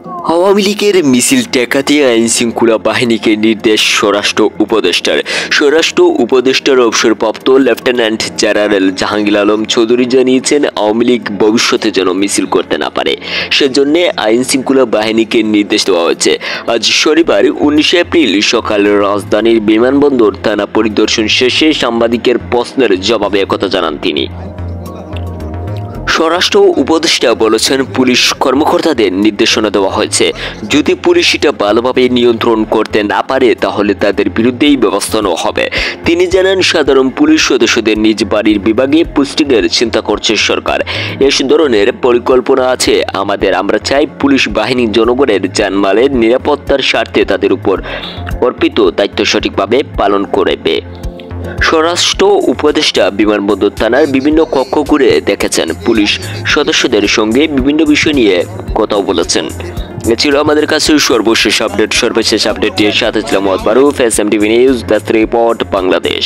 আওয়ামী লীগের মিছিল ঠেকাতে আইন শৃঙ্খলা বাহিনীকে নির্দেশ স্বরাষ্ট্র উপদেষ্টার অবসরপ্রাপ্ত লেফটেন্যান্ট জেনারেল জাহাঙ্গীর আলম চৌধুরী জানিয়েছেন, আওয়ামী লীগ ভবিষ্যতে যেন মিছিল করতে না পারে সেজন্য আইন শৃঙ্খলা বাহিনীকে নির্দেশ দেওয়া হয়েছে। আজ শনিবার 19 এপ্রিল সকালে রাজধানীর বিমানবন্দর থানা পরিদর্শন শেষে সাংবাদিকের প্রশ্নের জবাবে একথা জানান তিনি। স্বরাষ্ট্র উপদেষ্টা বলেছেন, পুলিশ কর্মকর্তাদের নির্দেশনা দেওয়া হয়েছে, যদি পুলিশ এটা ভালোভাবে নিয়ন্ত্রণ করতে না পারে তাহলে তাদের বিরুদ্ধেই ব্যবস্থা নেওয়া হবে। তিনি জানান, সাধারণ পুলিশ সদস্যদের নিজ বাড়ির বিভাগে পোস্টিংয়ের চিন্তা করছে সরকার। এ ধরনের পরিকল্পনা আছে আমাদের। আমরা চাই পুলিশ বাহিনী জনগণের জানমালের নিরাপত্তার স্বার্থে তাদের উপর অর্পিত দায়িত্ব সঠিকভাবে পালন করবে। স্বরাষ্ট্র উপদেষ্টা বিমানবন্দর থানার বিভিন্ন কক্ষ ঘুরে দেখেছেন, পুলিশ সদস্যদের সঙ্গে বিভিন্ন বিষয় নিয়ে কথাও বলেছেন। এ ছিল আমাদের কাছে সর্বশেষ আপডেট। সর্বশেষ আপডেটটির সাথে ছিলাম মোহাম্মদ মারুফ, SMTV news, the report, Bangladesh.